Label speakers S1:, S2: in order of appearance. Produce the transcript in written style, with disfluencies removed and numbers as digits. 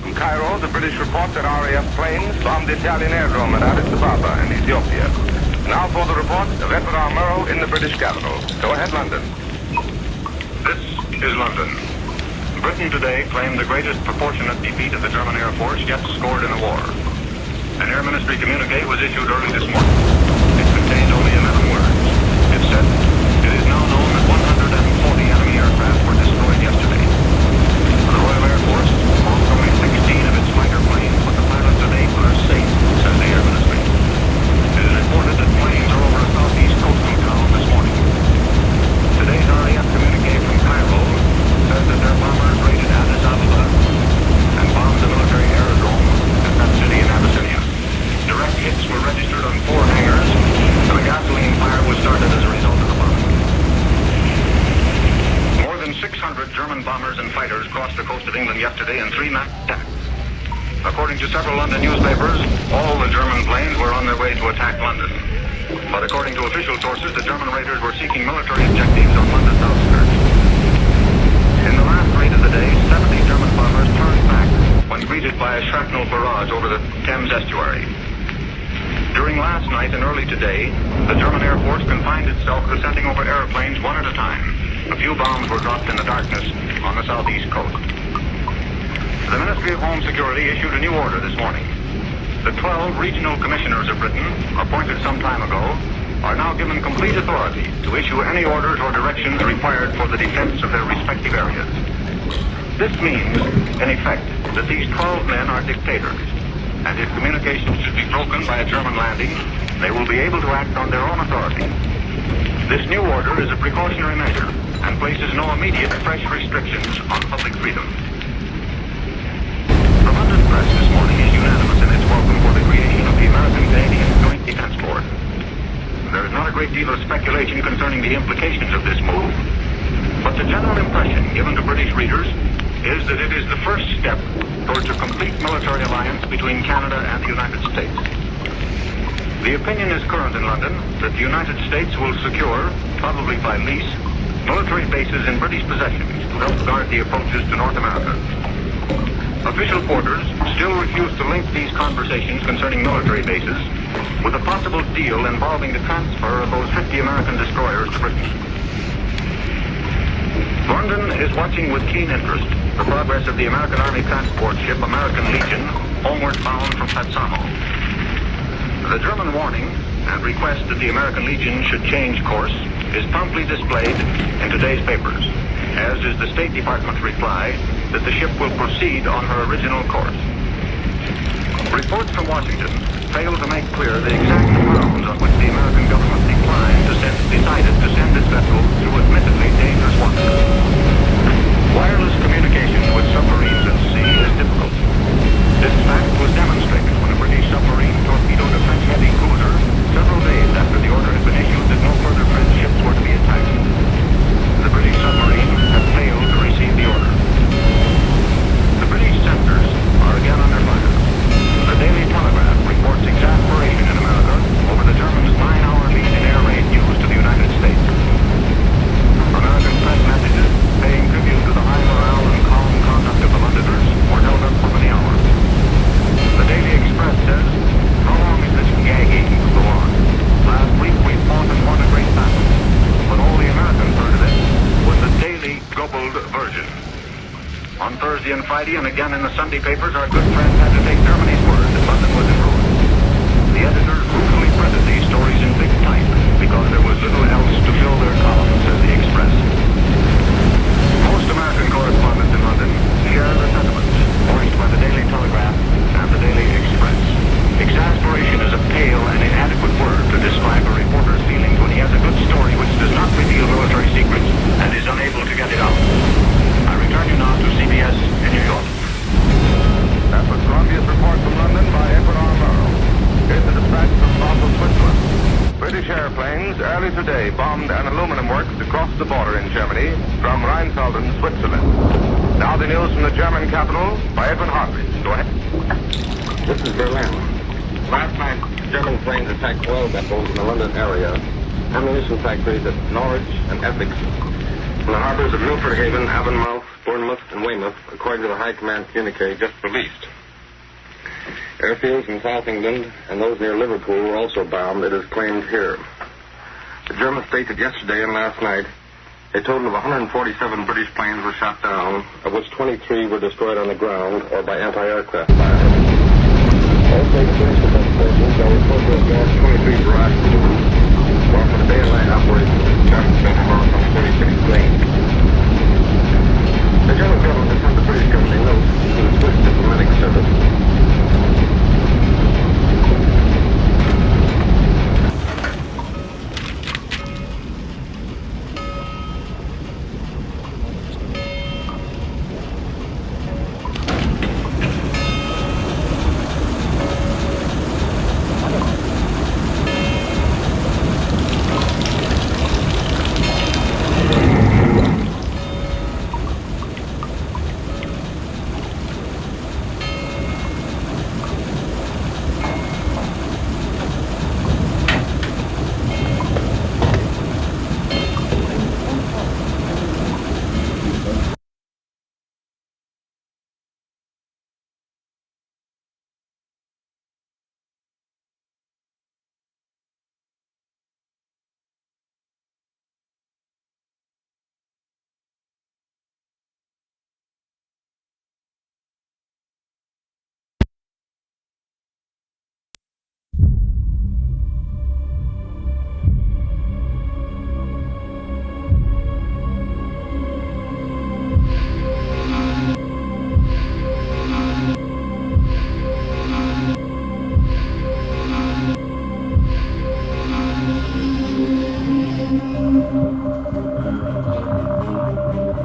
S1: From Cairo, the British report that RAF planes bombed the Italian airdrome at Addis Ababa in Ethiopia. Now for the report of Emperor Murrow in the British capital. Go ahead, London.
S2: This is London. Britain today claimed the greatest proportionate defeat of the German Air Force yet scored in a war. An Air Ministry communique was issued early this morning. It contained only 11 words. It said, "It is now known that 140 enemy aircraft were destroyed yesterday. The Royal Air Force lost only 16 of its fighter planes, but the pilots of 8 are safe," says the Air Ministry. It is reported that planes are over a southeast coastal town this morning. Today's RAF communique from Cairo says that their bombers raided Addis Ababa and bombed the military aerodrome at that city in Abyssinia. Direct hits were registered on 4 hangars, and a gasoline fire was started as a result of the bombing. More than 600 German bombers and fighters crossed the coast of England yesterday in 3 night attacks. According to several London newspapers, all the German planes were on their way to attack London. But according to official sources, the German raiders were seeking military objectives on London's outskirts. In the last raid of the day, 70 German bombers turned back when greeted by a shrapnel barrage over the Thames estuary. During last night and early today, the German Air Force confined itself to sending over airplanes one at a time. A few bombs were dropped in the darkness on the southeast coast. The Ministry of Home Security issued a new order this morning. The 12 regional commissioners of Britain, appointed some time ago, are now given complete authority to issue any orders or directions required for the defense of their respective areas. This means, in effect, that these 12 men are dictators, and if communications should be broken by a German landing, they will be able to act on their own authority. This new order is a precautionary measure and places no immediate fresh restrictions on public freedom. The London press this morning is unanimous in its welcome for the creation of the American-Canadian Joint Defense Board. There is not a great deal of speculation concerning the implications of this move, but the general impression given to British readers is that it is the first step towards a complete military alliance between Canada and the United States. The opinion is current in London that the United States will secure, probably by lease, military bases in British possessions to help guard the approaches to North America. Official quarters still refuse to link these conversations concerning military bases with a possible deal involving the transfer of those 50 American destroyers to Britain. London is watching with keen interest the progress of the American Army transport ship American Legion homeward bound from Patsamo. The German warning and request that the American Legion should change course is promptly displayed in today's papers, as is the State Department's reply that the ship will proceed on her original course. Reports from Washington fail to make clear the exact grounds on which the American government decided to send its vessel through admittedly dangerous waters. Wireless communication with submarines at sea is difficult. This fact was demonstrated when a British submarine torpedoed a French heavy cruiser several days after the order had been issued that no further French ships were to be attacked. The British submarine had failed to receive the order. The British censors are again under fire. The Daily Telegraph reports exasperation in America over the Germans' 9-hour lead in air raid news to the United States. American press messages paying tribute to the high morale and calm conduct of the Londoners were held up for many hours. The Daily Express says, "How long is this gagging to go on? Last week we fought and won a great battle, but all the Americans heard of it was the daily gobbled version." On Thursday and Friday and again in the Sunday papers, our good friends had to take Germany's word that London was in ruins. The editors brutally printed these stories in big type because there was little else to fill their columns, says the Express. Most American correspondents in London share the sentiments voiced by the Daily Telegraph and the Daily Express. Exasperation is a pale and inadequate word to describe a reporter's feelings when he has a good story which does not reveal military secrets and is unable to get it out. I return you now to CBS in New York.
S1: That was Columbia's report from London by Emperor Murrow. Here's the dispatch from Basel, Switzerland. British airplanes early today bombed an aluminum works across the border in Germany from Rheinfelden, Switzerland. Now the news from the German capital by Edwin Hartridge. Go ahead.
S3: This is Berlin. Last night, German planes attacked oil depots in the London area, ammunition factories at Norwich and Essex, and the harbors of Milford Haven, Avonmouth, Bournemouth, and Weymouth, according to the High Command communique just released. Airfields in South England and those near Liverpool were also bombed, it is claimed here. The Germans stated yesterday and last night a total of 147 British planes were shot down, of which 23 were destroyed on the ground or by anti-aircraft fire. Also, the British defense forces are reported to have lost 23 barrage balloons, while for the day and night operations, the Germans spent a loss on 36 planes. The German government has sent the British government a note to the